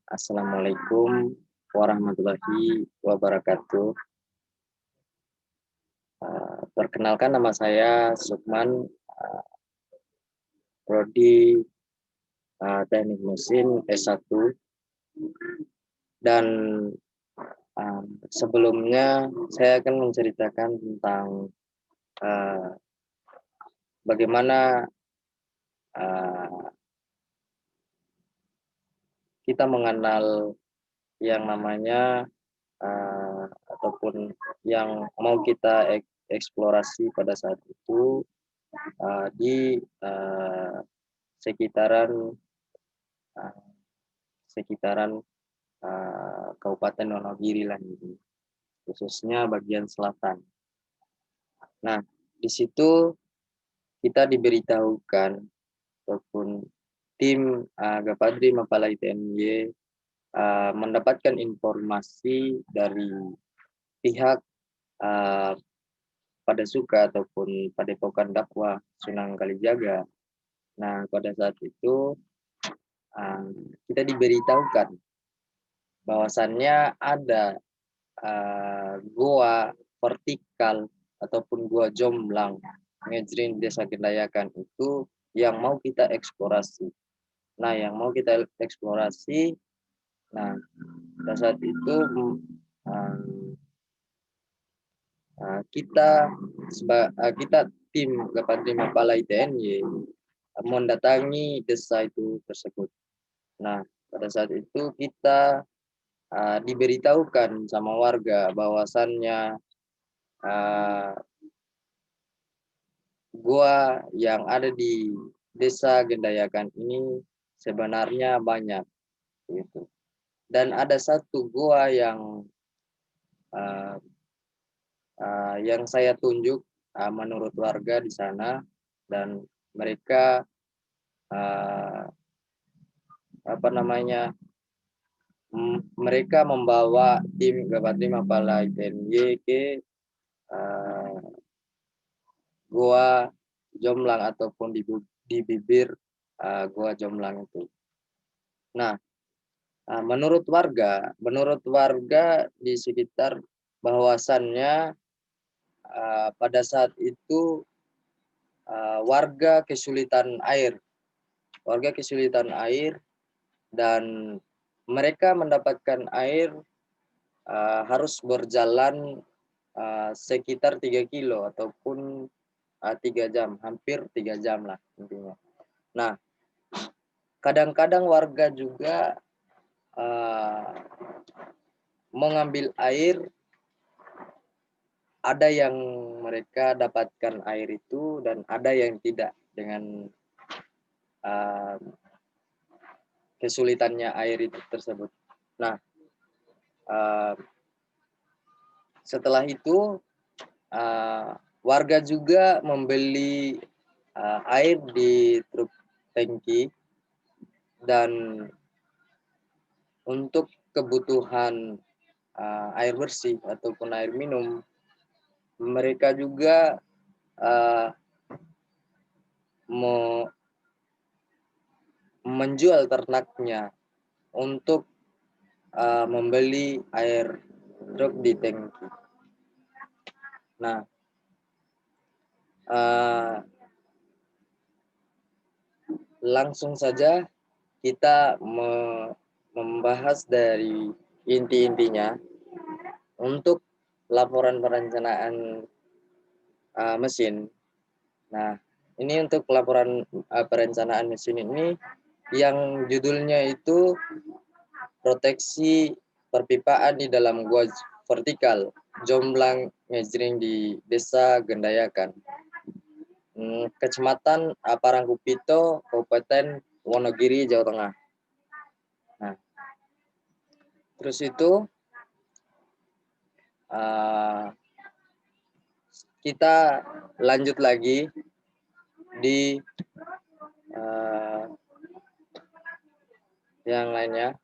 Assalamualaikum warahmatullahi wabarakatuh. Perkenalkan nama saya Sukman, prodi Teknik Mesin S1 dan sebelumnya saya akan menceritakan tentang bagaimana kita mengenal yang namanya ataupun yang mau kita eksplorasi pada saat itu di sekitaran uh, sekitaran Kabupaten Wonogiri lah ini, khususnya bagian selatan. Nah, di situ kita diberitahukan ataupun tim Gapadri Mapalai TNY mendapatkan informasi dari pihak Padasuka ataupun Padepokan Dakwah Sunan Kalijaga. Nah, pada saat itu kita diberitahukan bahwasannya ada gua vertikal ataupun gua jomblang ngejrin Desa Gendayakan itu yang mau kita eksplorasi. Nah, yang mau kita eksplorasi, nah pada saat itu kita tim Gapadri Mapalai TNY mendatangi desa itu tersebut. Nah, pada saat itu kita diberitahukan sama warga bahwasannya gua yang ada di Desa Gendayakan ini sebenarnya banyak gitu. Dan ada satu gua yang saya tunjuk menurut warga di sana, dan mereka mereka membawa tim Gapadri Mapalai TNY ke gua Jomblang ataupun di bibir gua Jomblang itu. Nah, menurut warga di sekitar bahwasannya pada saat itu warga kesulitan air dan mereka mendapatkan air harus berjalan sekitar 3 kilo ataupun 3 jam, hampir 3 jam lah intinya. Nah, kadang-kadang warga juga mengambil air, ada yang mereka dapatkan air itu dan ada yang tidak dengan kesulitannya air itu tersebut. Nah, setelah itu warga juga membeli air di truk tangki, dan untuk kebutuhan air bersih ataupun air minum, mereka juga menjual ternaknya untuk membeli air truk di tangki. Nah, langsung saja kita membahas dari inti-intinya untuk laporan perencanaan mesin. Nah, ini untuk laporan perencanaan mesin ini yang judulnya itu proteksi perpipaan di dalam gua vertikal Jomblang Ngejring di Desa Gendayakan, Kecamatan Parangkupito, Kabupaten Wonogiri, Jawa Tengah. Nah, terus itu kita lanjut lagi di yang lainnya.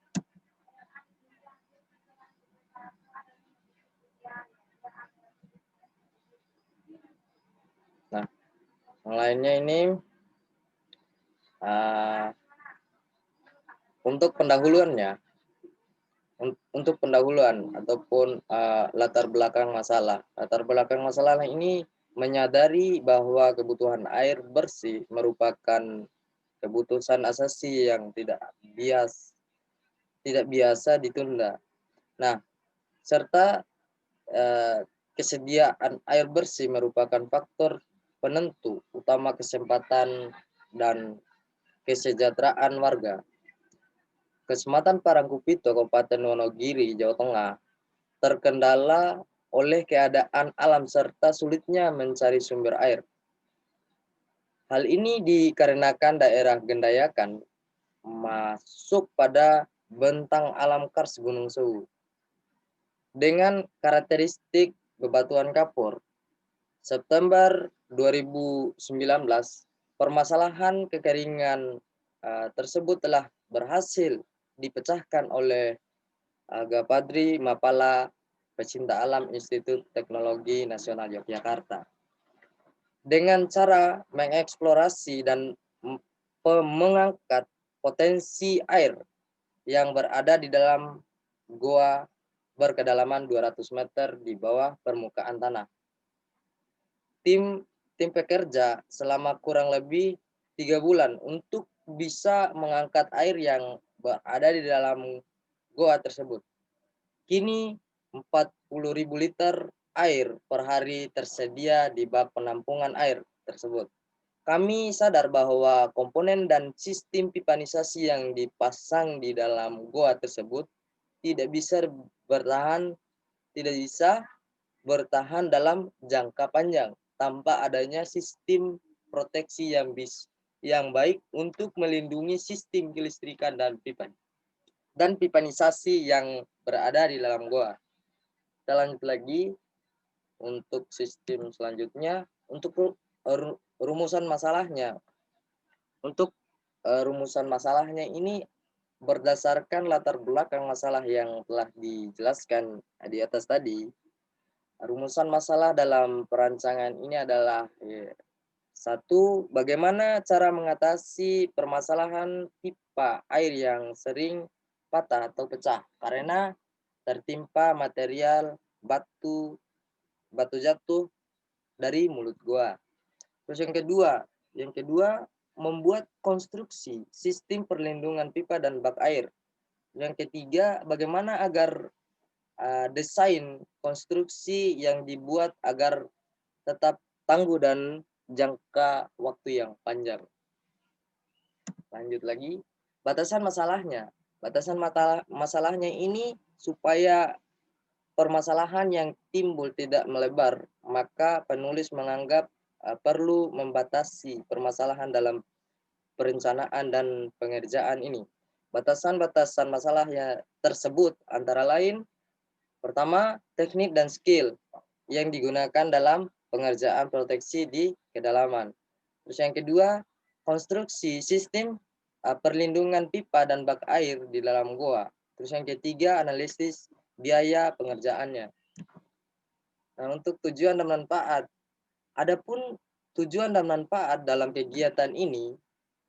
Nah, yang lainnya ini untuk pendahuluannya. untuk pendahuluan ataupun latar belakang masalah. Latar belakang masalah ini menyadari bahwa kebutuhan air bersih merupakan kebutuhan asasi yang tidak biasa ditunda. Nah, serta kesediaan air bersih merupakan faktor penentu utama kesempatan dan kesejahteraan warga. Kecamatan Parangkupito, Kabupaten Wonogiri, Jawa Tengah, terkendala oleh keadaan alam serta sulitnya mencari sumber air. Hal ini dikarenakan daerah Gendayakan masuk pada bentang alam kars Gunung Sewu dengan karakteristik bebatuan kapur. September 2019, permasalahan kekeringan tersebut telah berhasil dipecahkan oleh Gapadri Mapala, pecinta alam Institut Teknologi Nasional Yogyakarta. Dengan cara mengeksplorasi dan mengangkat potensi air yang berada di dalam goa berkedalaman 200 meter di bawah permukaan tanah. Tim pekerja selama kurang lebih 3 bulan untuk bisa mengangkat air yang berada di dalam goa tersebut. Kini 40.000 liter air per hari tersedia di bak penampungan air tersebut. Kami sadar bahwa komponen dan sistem pipanisasi yang dipasang di dalam goa tersebut tidak bisa bertahan dalam jangka panjang tanpa adanya sistem proteksi yang baik untuk melindungi sistem kelistrikan dan pipanisasi yang berada di dalam goa. Kita lanjut lagi untuk sistem selanjutnya, untuk rumusan masalahnya. Untuk rumusan masalahnya ini berdasarkan latar belakang masalah yang telah dijelaskan di atas tadi. Rumusan masalah dalam perancangan ini adalah satu, bagaimana cara mengatasi permasalahan pipa air yang sering patah atau pecah karena tertimpa material batu jatuh dari mulut goa. Terus yang kedua membuat konstruksi sistem perlindungan pipa dan bak air. Yang ketiga, bagaimana agar desain konstruksi yang dibuat agar tetap tangguh dan jangka waktu yang panjang. Lanjut lagi, batasan masalahnya. Batasan masalahnya ini supaya permasalahan yang timbul tidak melebar, maka penulis menganggap perlu membatasi permasalahan dalam perencanaan dan pengerjaan ini. Batasan-batasan masalahnya tersebut antara lain, pertama, teknik dan skill yang digunakan dalam pengerjaan proteksi di kedalaman. Terus yang kedua, konstruksi sistem perlindungan pipa dan bak air di dalam goa. Terus yang ketiga, analisis biaya pengerjaannya. Nah, untuk tujuan dan manfaat. Adapun tujuan dan manfaat dalam kegiatan ini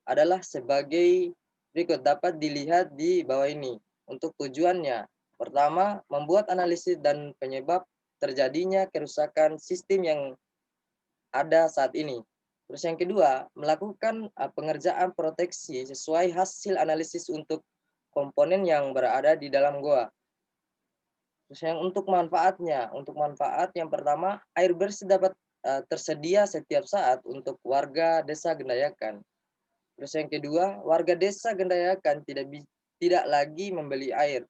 adalah sebagai berikut, dapat dilihat di bawah ini. Untuk tujuannya, pertama, membuat analisis dan penyebab terjadinya kerusakan sistem yang ada saat ini. Terus yang kedua, melakukan pengerjaan proteksi sesuai hasil analisis untuk komponen yang berada di dalam goa. Terus yang untuk manfaat yang pertama, air bersih dapat tersedia setiap saat untuk warga desa Gendayakan. Terus yang kedua, warga desa Gendayakan tidak lagi membeli air.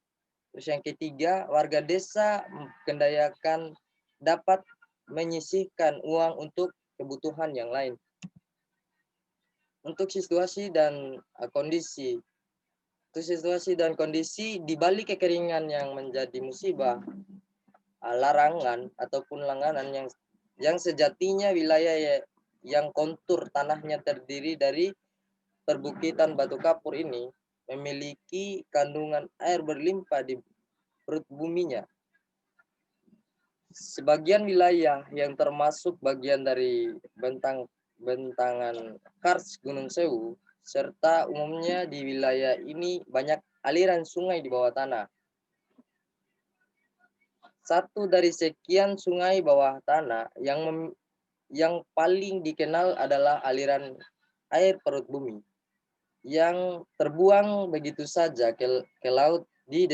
Terus yang ketiga, warga desa Gendayakan dapat menyisihkan uang untuk kebutuhan yang lain. Untuk situasi dan kondisi. Untuk situasi dan kondisi di balik kekeringan yang menjadi musibah, larangan ataupun langganan yang sejatinya wilayah yang kontur tanahnya terdiri dari perbukitan batu kapur ini memiliki kandungan air berlimpah di perut buminya. Sebagian wilayah yang termasuk bagian dari bentangan kars Gunung Sewu, serta umumnya di wilayah ini banyak aliran sungai di bawah tanah. satu dari sekian sungai bawah tanah yang paling dikenal adalah aliran air perut bumi yang terbuang begitu saja ke laut di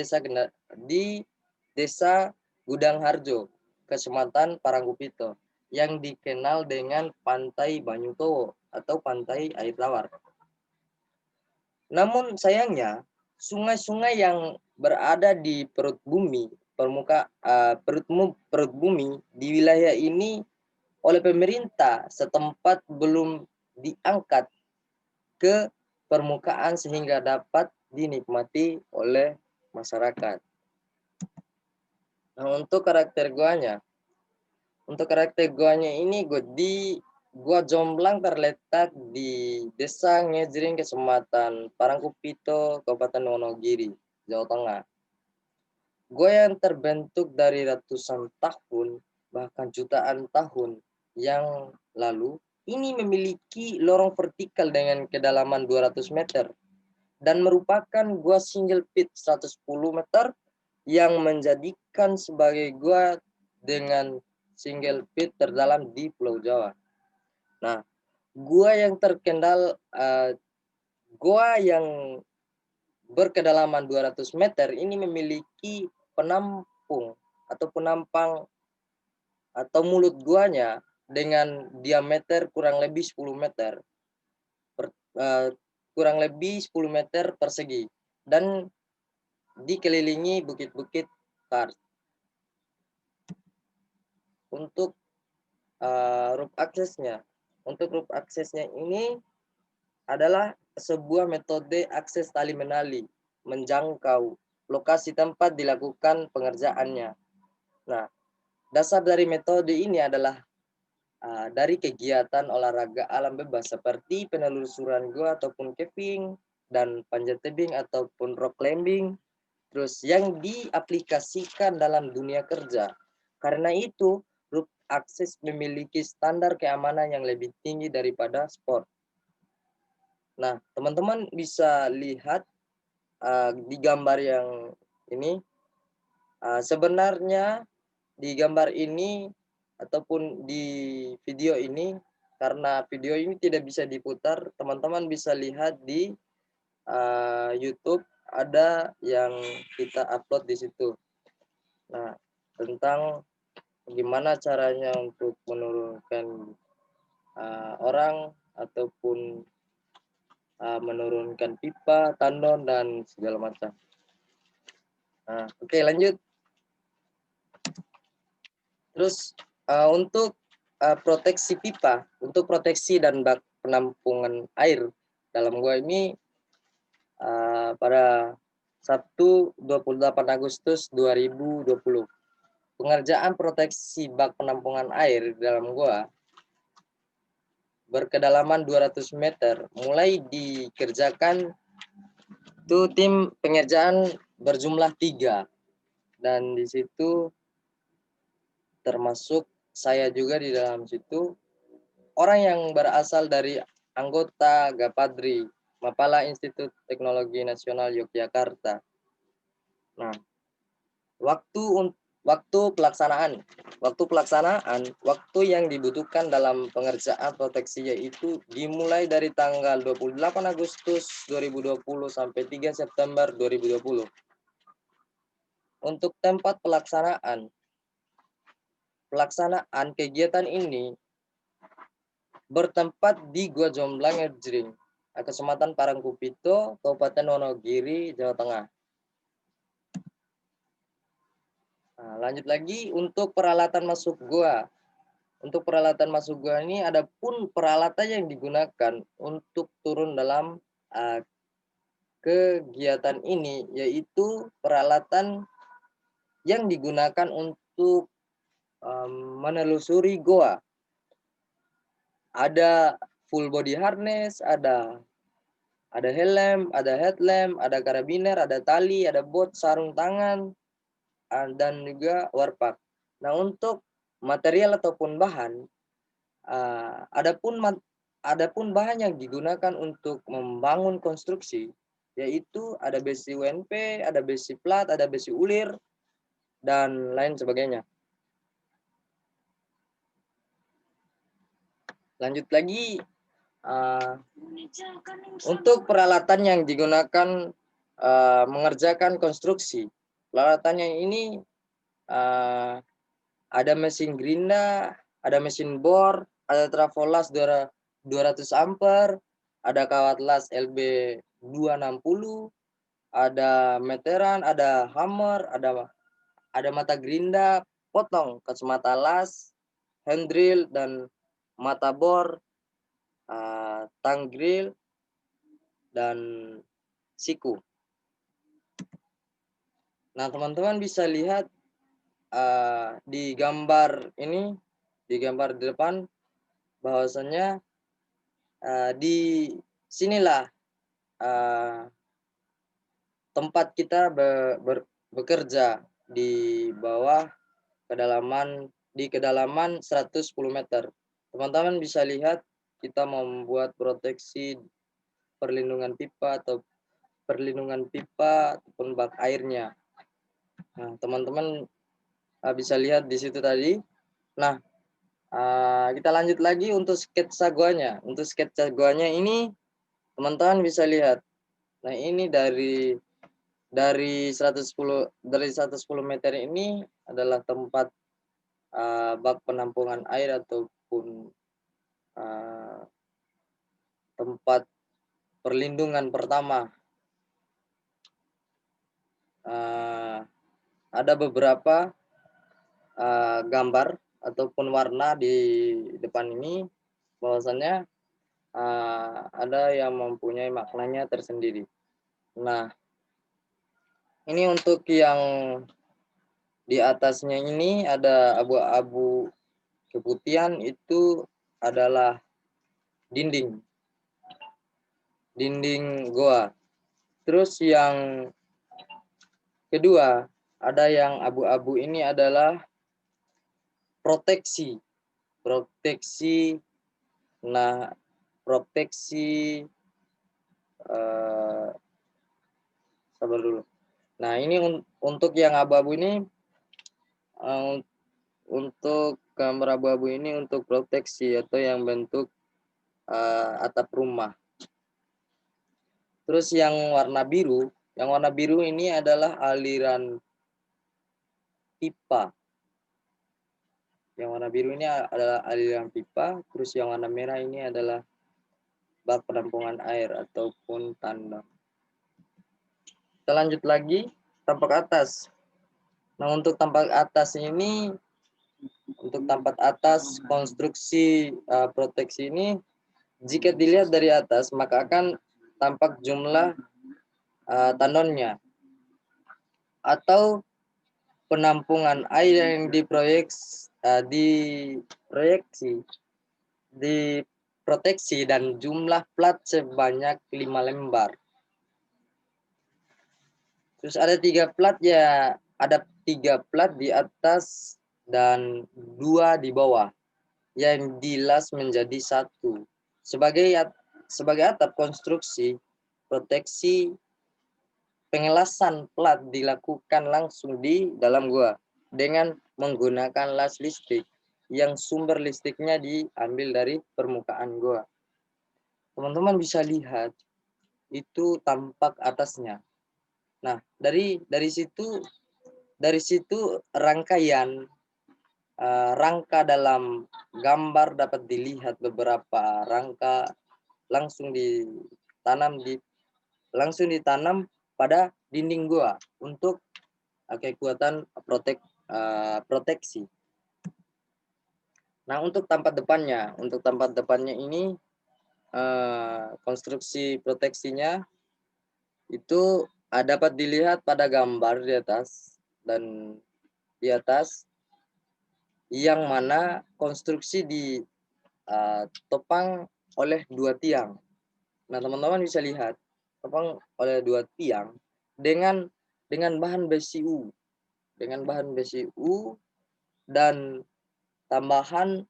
desa Gudang Harjo, Kecamatan Parangkupito, yang dikenal dengan Pantai Banyutowo atau Pantai Air Tawar. Namun sayangnya, sungai-sungai yang berada di perut bumi, perut bumi di wilayah ini oleh pemerintah setempat belum diangkat ke permukaan sehingga dapat dinikmati oleh masyarakat. Nah, untuk karakter guanya ini gua Jomblang terletak di Desa Ngejring, Kecamatan Parangkupito, Kabupaten Wonogiri, Jawa Tengah. Gua yang terbentuk dari ratusan tahun, bahkan jutaan tahun yang lalu, ini memiliki lorong vertikal dengan kedalaman 200 meter dan merupakan gua single pit 110 meter yang menjadikan sebagai gua dengan single pit terdalam di Pulau Jawa. Nah, gua yang berkedalaman 200 meter ini memiliki penampung atau penampang atau mulut guanya dengan diameter kurang lebih 10 meter kurang lebih 10 meter persegi dan dikelilingi bukit-bukit karst. Untuk roof aksesnya ini adalah sebuah metode akses tali menali menjangkau lokasi tempat dilakukan pengerjaannya. Nah, dasar dari metode ini adalah dari kegiatan olahraga alam bebas seperti penelusuran gua ataupun camping dan panjat tebing ataupun rock climbing, terus yang diaplikasikan dalam dunia kerja. Karena itu, roof access memiliki standar keamanan yang lebih tinggi daripada sport. Nah, teman-teman bisa lihat di gambar yang ini, sebenarnya di gambar ini ataupun di video ini, karena video ini tidak bisa diputar, teman-teman bisa lihat di YouTube ada yang kita upload di situ. Nah, tentang gimana caranya untuk menurunkan orang ataupun menurunkan pipa, tandon dan segala macam. Nah, oke, lanjut. Terus untuk proteksi pipa, untuk proteksi dan bak penampungan air dalam gua ini pada Sabtu 28 Agustus 2020. Pengerjaan proteksi bak penampungan air di dalam gua berkedalaman 200 meter mulai dikerjakan itu tim pengerjaan berjumlah 3 dan di situ termasuk saya juga di dalam situ, orang yang berasal dari anggota Gapadri, Mapala Institut Teknologi Nasional Yogyakarta. Nah, waktu waktu yang dibutuhkan dalam pengerjaan proteksi yaitu dimulai dari tanggal 28 Agustus 2020 sampai 3 September 2020. Untuk tempat pelaksanaan kegiatan ini bertempat di Gua Jomblang Ngejring, Kecamatan Parangkupito, Kabupaten Wonogiri, Jawa Tengah. Nah, lanjut lagi untuk peralatan masuk gua. Untuk peralatan masuk gua ini ada pun peralatan yang digunakan untuk turun dalam kegiatan ini, yaitu peralatan yang digunakan untuk menelusuri goa. Ada full body harness, ada helm, ada headlamp, ada karabiner, ada tali, ada bot, sarung tangan, dan juga warpak. Nah, untuk material ataupun bahan, adapun bahan yang digunakan untuk membangun konstruksi, yaitu ada besi UNP, ada besi plat, ada besi ulir, dan lain sebagainya. Lanjut lagi, untuk peralatan yang digunakan mengerjakan konstruksi. Peralatannya ini ada mesin gerinda, ada mesin bor, ada trafo las 200 ampere, ada kawat las LB 260, ada meteran, ada hammer, ada mata gerinda, potong, kacamata las, hand drill, dan mata bor, tang grill, dan siku. Nah, teman-teman bisa lihat di gambar ini, di gambar di depan, bahwasanya di sinilah tempat kita bekerja di bawah kedalaman 110 meter. Teman-teman bisa lihat kita membuat proteksi perlindungan pipa ataupun bak airnya. Nah, teman-teman bisa lihat di situ tadi. Nah, kita lanjut lagi untuk sketsa guanya. Untuk sketsa guanya ini teman-teman bisa lihat. Nah, ini dari 110 meter ini adalah tempat bak penampungan air ataupun tempat perlindungan pertama. Ada beberapa gambar ataupun warna di depan ini, bahwasannya ada yang mempunyai maknanya tersendiri. Nah, ini untuk yang di atasnya ini ada abu-abu keputihan, itu adalah dinding goa. Terus yang kedua, ada yang abu-abu ini adalah proteksi. Nah, proteksi sabar dulu. Nah, ini untuk yang abu-abu ini, untuk gambar abu-abu ini untuk proteksi atau yang bentuk atap rumah. Terus yang warna biru ini adalah aliran pipa. Yang warna biru ini adalah aliran pipa. Terus yang warna merah ini adalah bak penampungan air ataupun tandang. Kita lanjut lagi, tampak atas. Nah, untuk tampak atas ini, untuk tampak atas konstruksi proteksi ini, jika dilihat dari atas maka akan tampak jumlah tandonnya atau penampungan air yang diproteksi dan jumlah plat sebanyak 5 lembar. Terus ada 3 plat ya, ada 3 plat di atas dan 2 di bawah yang dilas menjadi 1. Sebagai atap konstruksi proteksi, pengelasan plat dilakukan langsung di dalam gua dengan menggunakan las listrik yang sumber listriknya diambil dari permukaan gua. Teman-teman bisa lihat itu tampak atasnya. Nah, dari situ rangkaian rangka dalam gambar dapat dilihat beberapa rangka langsung ditanam pada dinding gua untuk kekuatan proteksi. Nah, untuk tempat depannya ini konstruksi proteksinya itu dapat dilihat pada gambar di atas yang mana konstruksi ditopang oleh 2 tiang. Nah, teman-teman bisa lihat topang oleh 2 tiang dengan bahan BCU, dan tambahan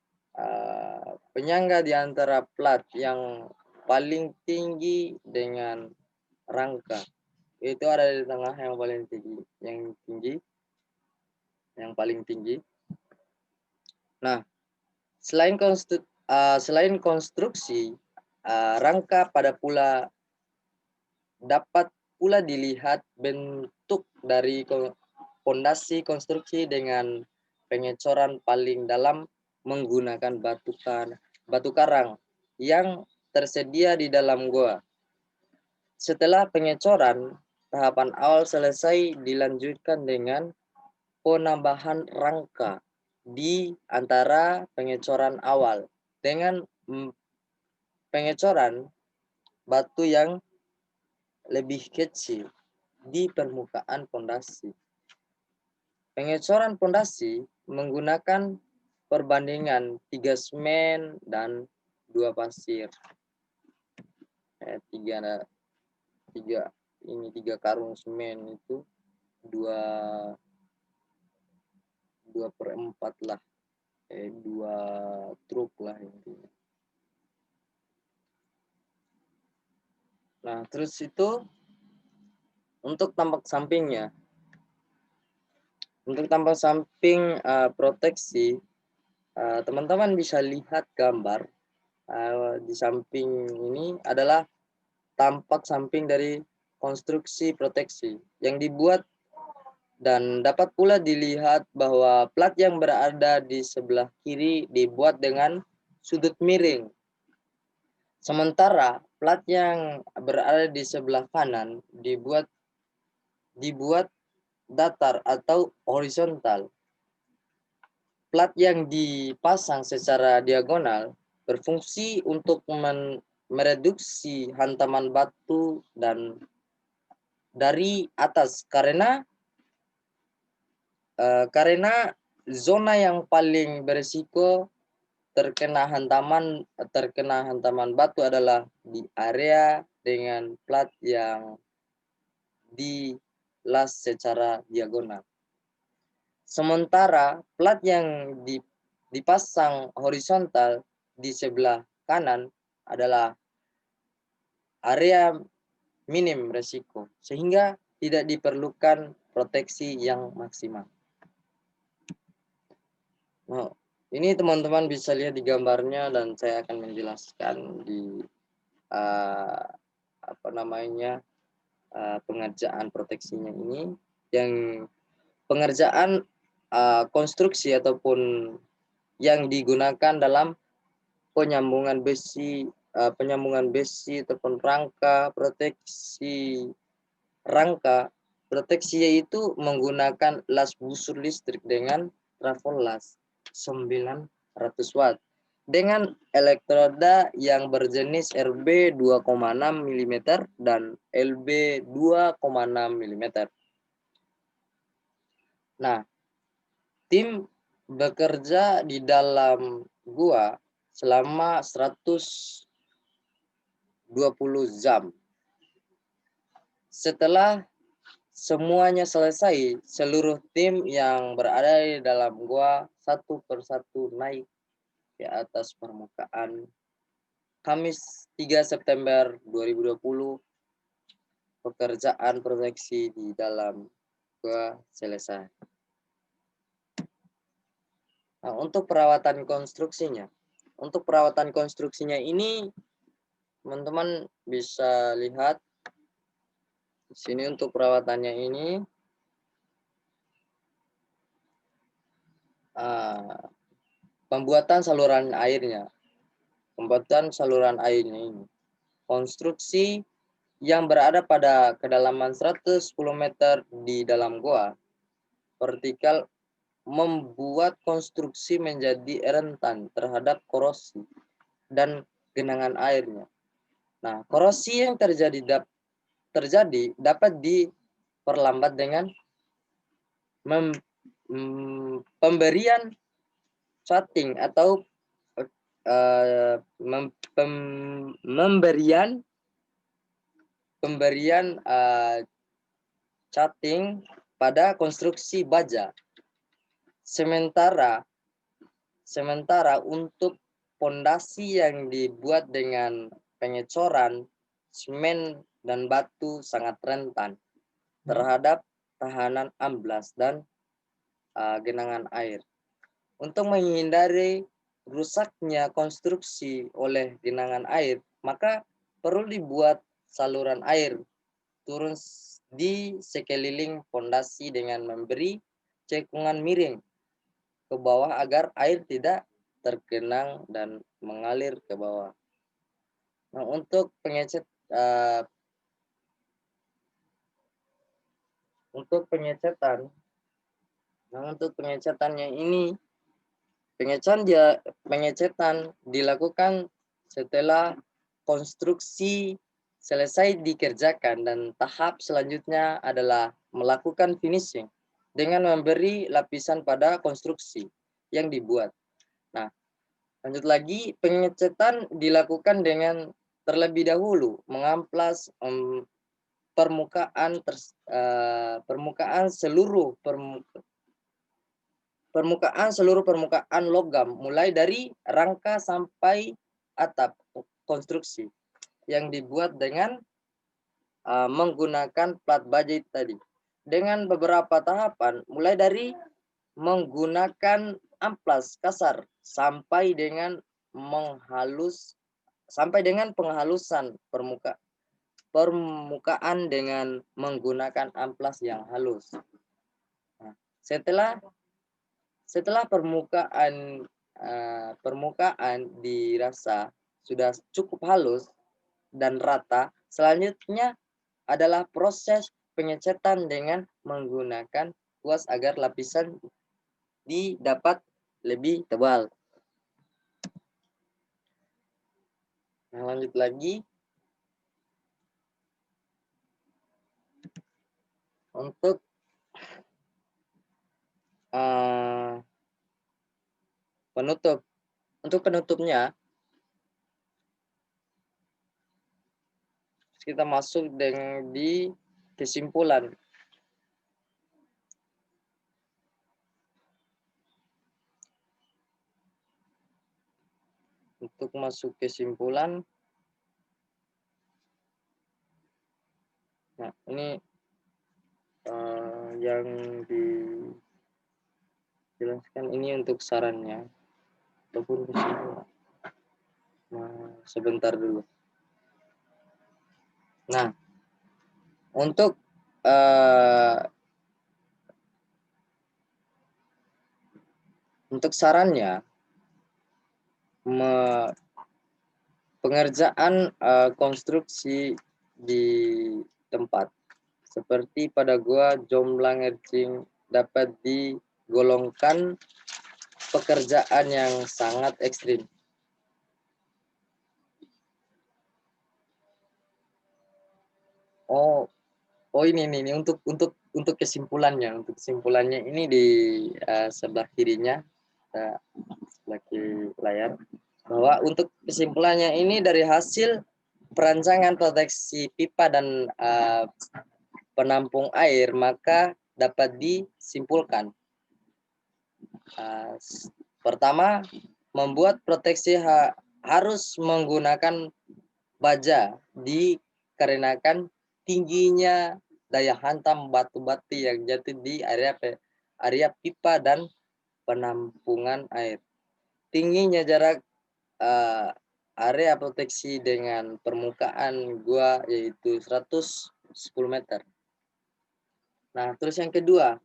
penyangga di antara plat yang paling tinggi dengan rangka. Itu ada di tengah yang paling tinggi. yang paling tinggi. Nah, selain konstruksi, rangka pada pula dapat pula dilihat bentuk dari pondasi konstruksi dengan pengecoran paling dalam menggunakan batu karang yang tersedia di dalam gua. Setelah pengecoran, tahapan awal selesai dilanjutkan dengan penambahan rangka di antara pengecoran awal dengan pengecoran batu yang lebih kecil di permukaan pondasi. Pengecoran pondasi menggunakan perbandingan 3 semen dan 2 pasir. Tiga karung semen itu 2/4 lah, 2 truk lah intinya. Nah, terus itu untuk tampak sampingnya. Untuk tampak samping proteksi, teman-teman bisa lihat gambar di samping ini adalah tampak samping dari konstruksi proteksi yang dibuat, dan dapat pula dilihat bahwa plat yang berada di sebelah kiri dibuat dengan sudut miring. Sementara plat yang berada di sebelah kanan dibuat datar atau horizontal. Plat yang dipasang secara diagonal berfungsi untuk mereduksi hantaman batu dan dari atas karena zona yang paling berisiko terkena hantaman batu adalah di area dengan plat yang dilas secara diagonal. Sementara plat yang dipasang horizontal di sebelah kanan adalah area minim resiko, sehingga tidak diperlukan proteksi yang maksimal. Nah, ini teman-teman bisa lihat di gambarnya, dan saya akan menjelaskan di pengerjaan proteksinya ini. Yang pengerjaan konstruksi ataupun yang digunakan dalam penyambungan besi ataupun rangka proteksi yaitu menggunakan las busur listrik dengan trafo las 900 watt dengan elektroda yang berjenis RB 2,6 mm dan LB 2,6 mm. Nah, tim bekerja di dalam gua selama 120 jam. Setelah semuanya selesai, seluruh tim yang berada di dalam gua satu persatu naik ke atas permukaan. Kamis 3 September 2020, pekerjaan proteksi di dalam gua selesai. Nah, untuk perawatan konstruksinya. Ini teman-teman bisa lihat di sini untuk perawatannya ini. Pembuatan saluran airnya ini. Konstruksi yang berada pada kedalaman 110 meter di dalam goa vertikal membuat konstruksi menjadi rentan terhadap korosi dan genangan airnya. Nah, korosi yang terjadi dapat diperlambat dengan pemberian cutting atau pemberian cutting pada konstruksi baja. Sementara untuk pondasi yang dibuat dengan pengecoran semen dan batu sangat rentan terhadap tahanan amblas dan genangan air. Untuk menghindari rusaknya konstruksi oleh genangan air, maka perlu dibuat saluran air turun di sekeliling fondasi dengan memberi cekungan miring ke bawah agar air tidak tergenang dan mengalir ke bawah. Nah, untuk pengecetannya ini, pengecetan dilakukan setelah konstruksi selesai dikerjakan, dan tahap selanjutnya adalah melakukan finishing dengan memberi lapisan pada konstruksi yang dibuat. Nah, lanjut lagi, pengecetan dilakukan dengan terlebih dahulu mengamplas permukaan seluruh permukaan logam mulai dari rangka sampai atap konstruksi yang dibuat dengan menggunakan plat baja tadi, dengan beberapa tahapan mulai dari menggunakan amplas kasar sampai dengan penghalusan permukaan dengan menggunakan amplas yang halus. Nah, setelah permukaan dirasa sudah cukup halus dan rata, selanjutnya adalah proses pengecetan dengan menggunakan kuas agar lapisan didapat lebih tebal. Nah, lanjut lagi. Untuk penutupnya, kita masuk di kesimpulan. Untuk masuk kesimpulan, nah ini yang dijelaskan ini untuk sarannya ataupun kesimpulan. Nah, sebentar dulu. Nah, untuk sarannya, pengerjaan konstruksi di tempat seperti pada gua jomplang ercing dapat digolongkan pekerjaan yang sangat ekstrim. Ini untuk kesimpulannya. Untuk kesimpulannya ini di sebelah kirinya, sebelah kiri layar, bahwa untuk kesimpulannya ini dari hasil perancangan proteksi pipa dan penampung air, maka dapat disimpulkan. Pertama, membuat proteksi harus menggunakan baja dikarenakan tingginya daya hantam batu-batu yang jatuh di area pipa dan penampungan air. Tingginya jarak area proteksi dengan permukaan gua yaitu 110 meter. Nah, terus yang kedua,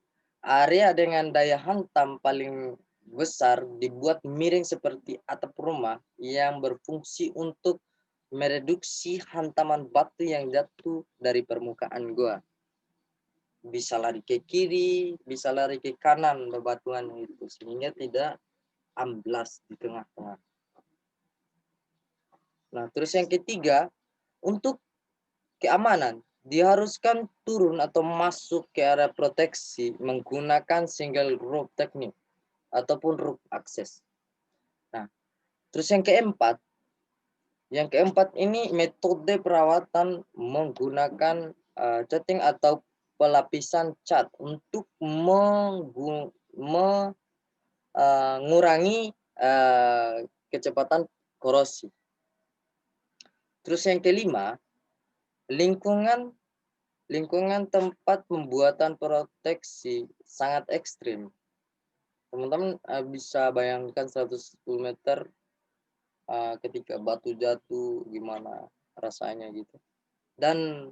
area dengan daya hantam paling besar dibuat miring seperti atap rumah yang berfungsi untuk mereduksi hantaman batu yang jatuh dari permukaan gua. Bisa lari ke kiri, bisa lari ke kanan bebatuan itu, sehingga tidak amblas di tengah-tengah. Nah, terus yang ketiga, untuk keamanan, diharuskan turun atau masuk ke area proteksi menggunakan single rope teknik ataupun rope akses. Nah, terus yang keempat ini metode perawatan menggunakan catting atau pelapisan cat untuk mengurangi kecepatan korosi. Terus yang kelima, lingkungan tempat pembuatan proteksi sangat ekstrim. Teman-teman bisa bayangkan 110 meter ketika batu jatuh gimana rasanya gitu. Dan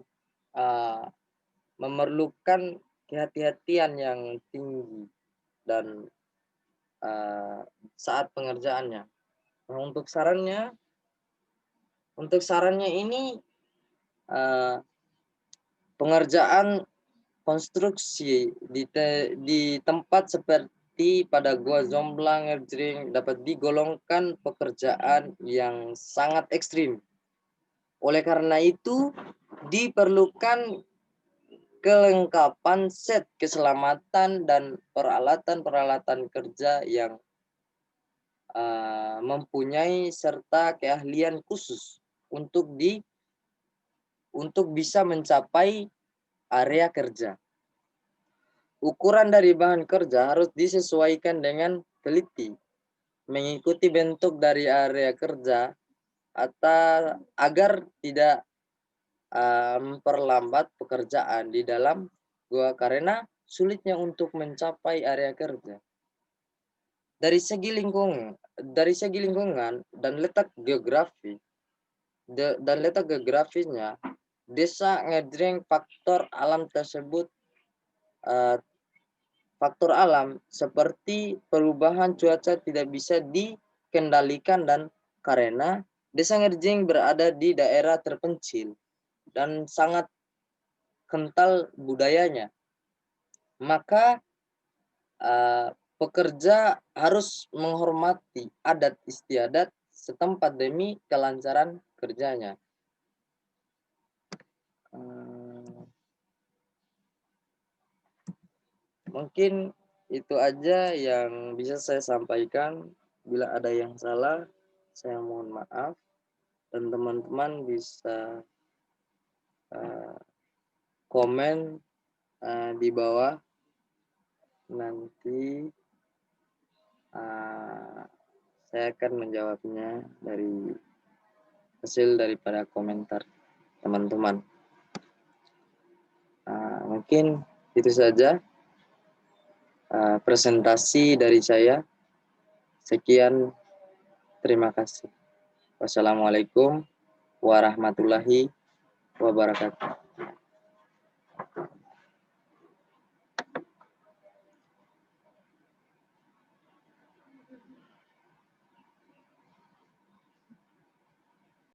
memerlukan kehati-hatian yang tinggi dan saat pengerjaannya. Nah, untuk sarannya ini pengerjaan konstruksi di tempat seperti pada Gua Jomblang, Ngejreng dapat digolongkan pekerjaan yang sangat ekstrim. Oleh karena itu, diperlukan kelengkapan set keselamatan dan peralatan-peralatan kerja yang mempunyai serta keahlian khusus untuk bisa mencapai area kerja. Ukuran dari bahan kerja harus disesuaikan dengan teliti, mengikuti bentuk dari area kerja atau agar tidak memperlambat pekerjaan di dalam gua karena sulitnya untuk mencapai area kerja. Dari segi lingkungan dan letak geografisnya, desa Ngejreng faktor alam seperti perubahan cuaca tidak bisa dikendalikan dan karena desa Ngejreng berada di daerah terpencil dan sangat kental budayanya, maka pekerja harus menghormati adat istiadat setempat demi kelancaran kerjanya. Mungkin itu aja yang bisa saya sampaikan. Bila ada yang salah, saya mohon maaf. Dan teman-teman bisa komen di bawah. Nanti saya akan menjawabnya dari hasil daripada komentar teman-teman. Mungkin itu saja presentasi dari saya. Sekian, terima kasih. Wassalamualaikum warahmatullahi wabarakatuh.